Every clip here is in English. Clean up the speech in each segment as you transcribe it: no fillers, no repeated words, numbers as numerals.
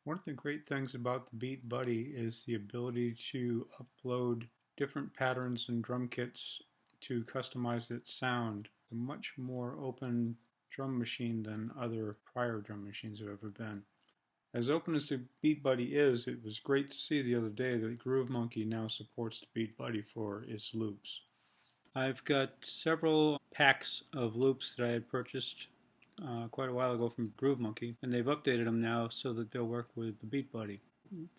One of the great things about the BeatBuddy is the ability to upload different patterns and drum kits to customize its sound. It's a much more open drum machine than other prior drum machines have ever been. As open as the BeatBuddy is, it was great to see the other day that Groove Monkee now supports the BeatBuddy for its loops. I've got several packs of loops that I had purchased quite a while ago from Groove Monkee, and they've updated them now so that they'll work with the BeatBuddy.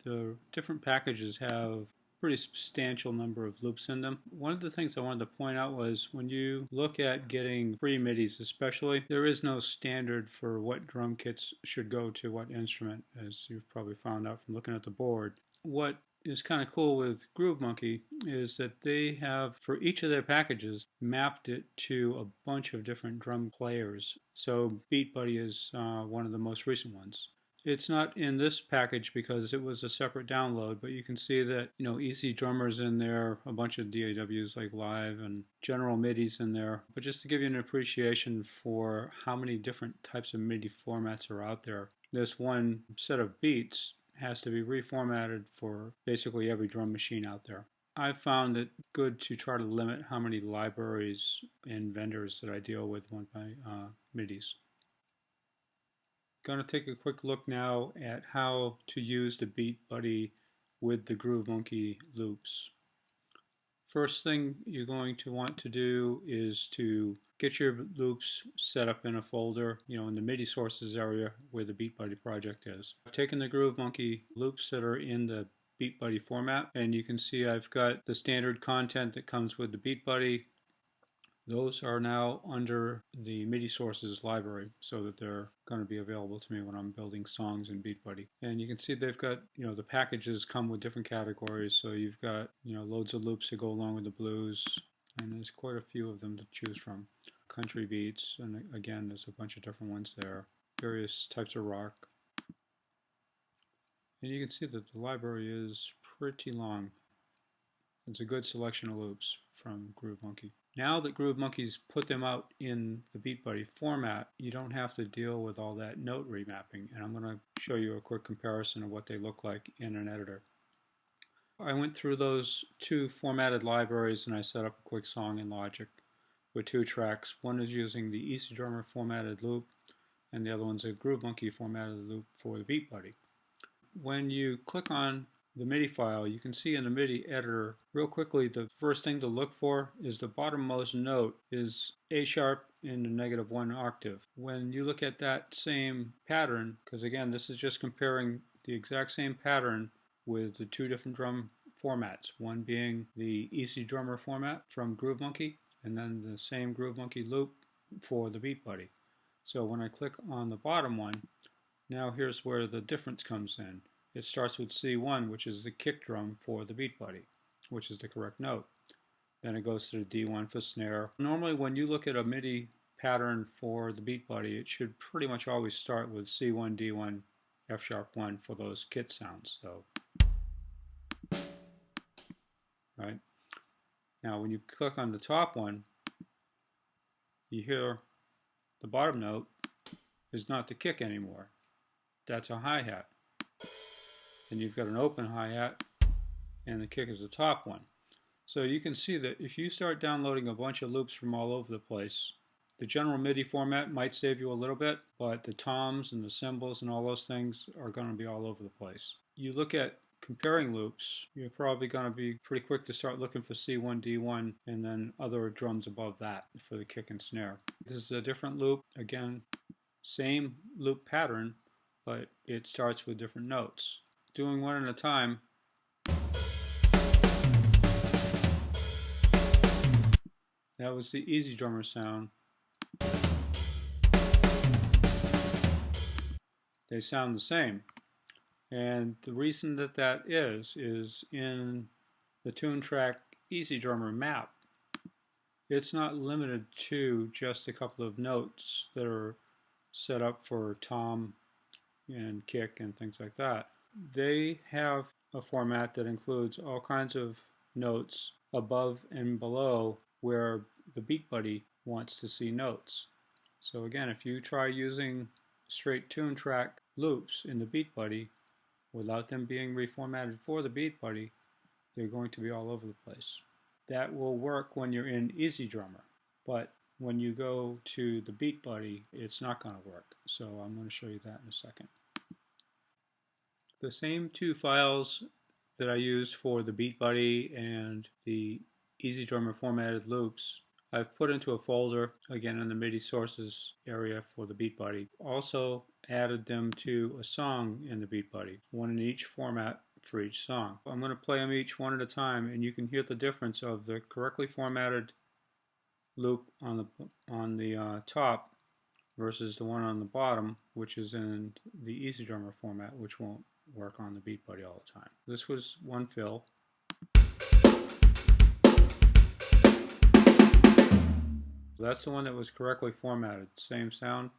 The different packages have a pretty substantial number of loops in them. One of the things I wanted to point out was when you look at getting free MIDIs especially, there is no standard for what drum kits should go to what instrument, as you've probably found out from looking at the board. What is kind of cool with Groove Monkee is that they have, for each of their packages, mapped it to a bunch of different drum players. So BeatBuddy is one of the most recent ones. It's not in this package because it was a separate download, but you can see that, EZDrummer's in there, a bunch of DAWs like Live and general MIDIs in there. But just to give you an appreciation for how many different types of MIDI formats are out there, this one set of beats has to be reformatted for basically every drum machine out there. I've found it good to try to limit how many libraries and vendors that I deal with with my MIDIs. Going to take a quick look now at how to use the BeatBuddy with the Groove Monkee loops. First thing you're going to want to do is to get your loops set up in a folder, in the MIDI sources area where the BeatBuddy project is. I've taken the Groove Monkee loops that are in the BeatBuddy format, and you can see I've got the standard content that comes with the BeatBuddy. Those are now under the MIDI sources library so that they're going to be available to me when I'm building songs in BeatBuddy. And you can see they've got, the packages come with different categories. So you've got, loads of loops that go along with the blues, and there's quite a few of them to choose from. Country beats, and again, there's a bunch of different ones there. Various types of rock. And you can see that the library is pretty long. It's a good selection of loops from Groove Monkee. Now that Groove Monkee's put them out in the BeatBuddy format, you don't have to deal with all that note remapping, and I'm going to show you a quick comparison of what they look like in an editor. I went through those two formatted libraries and I set up a quick song in Logic with two tracks. One is using the EZDrummer formatted loop, and the other one's a Groove Monkee formatted loop for the BeatBuddy. When you click on the MIDI file, you can see in the MIDI editor real quickly the first thing to look for is the bottommost note is A sharp in the -1 octave. When you look at that same pattern, because again this is just comparing the exact same pattern with the two different drum formats, one being the EZDrummer format from Groove Monkee and then the same Groove Monkee loop for the BeatBuddy. So when I click on the bottom one, now here's where the difference comes in. It starts with C1, which is the kick drum for the BeatBuddy, which is the correct note. Then it goes to the D1 for snare. Normally when you look at a MIDI pattern for the BeatBuddy, it should pretty much always start with C1, D1, F sharp 1 for those kit sounds. So, right? Now when you click on the top one, you hear the bottom note is not the kick anymore. That's a hi-hat. And you've got an open hi-hat, and the kick is the top one. So you can see that if you start downloading a bunch of loops from all over the place, the general MIDI format might save you a little bit, but the toms and the cymbals and all those things are going to be all over the place. You look at comparing loops, you're probably going to be pretty quick to start looking for C1, D1, and then other drums above that for the kick and snare. This is a different loop. Again, same loop pattern, but it starts with different notes. Doing one at a time, that was the EZDrummer sound. They sound the same. And the reason that that is in the tune track EZDrummer map. It's not limited to just a couple of notes that are set up for tom and kick and things like that. They have a format that includes all kinds of notes above and below where the BeatBuddy wants to see notes. So again, if you try using straight tune track loops in the BeatBuddy, Without them being reformatted for the BeatBuddy, they're going to be all over the place. That will work when you're in EZDrummer, but when you go to the BeatBuddy, it's not going to work. So I'm going to show you that in a second. The same two files that I used for the BeatBuddy and the EZDrummer formatted loops, I've put into a folder, again in the MIDI sources area for the BeatBuddy. Also added them to a song in the BeatBuddy, one in each format for each song. I'm going to play them each one at a time, and you can hear the difference of the correctly formatted loop on the top versus the one on the bottom, which is in the EZDrummer format, which won't work on the BeatBuddy all the time. This was one fill. That's the one that was correctly formatted. Same sound.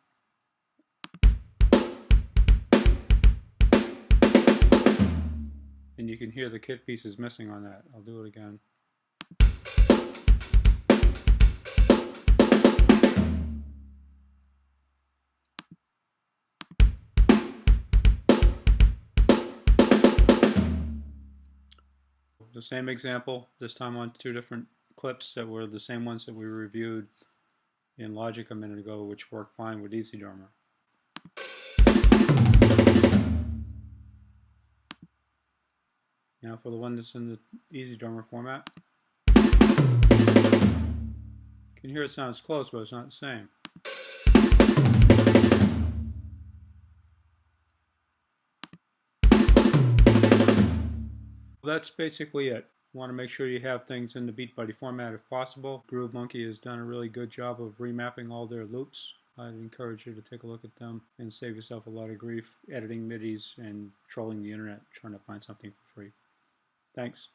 And you can hear the kit pieces missing on that. I'll do it again. The same example, this time on two different clips that were the same ones that we reviewed in Logic a minute ago, which worked fine with EZDrummer. Now for the one that's in the EZDrummer format. You can hear it sounds close, but it's not the same. That's basically it. You want to make sure you have things in the BeatBuddy format if possible. Groove Monkee has done a really good job of remapping all their loops. I'd encourage you to take a look at them and save yourself a lot of grief editing MIDIs and trolling the internet trying to find something for free. Thanks.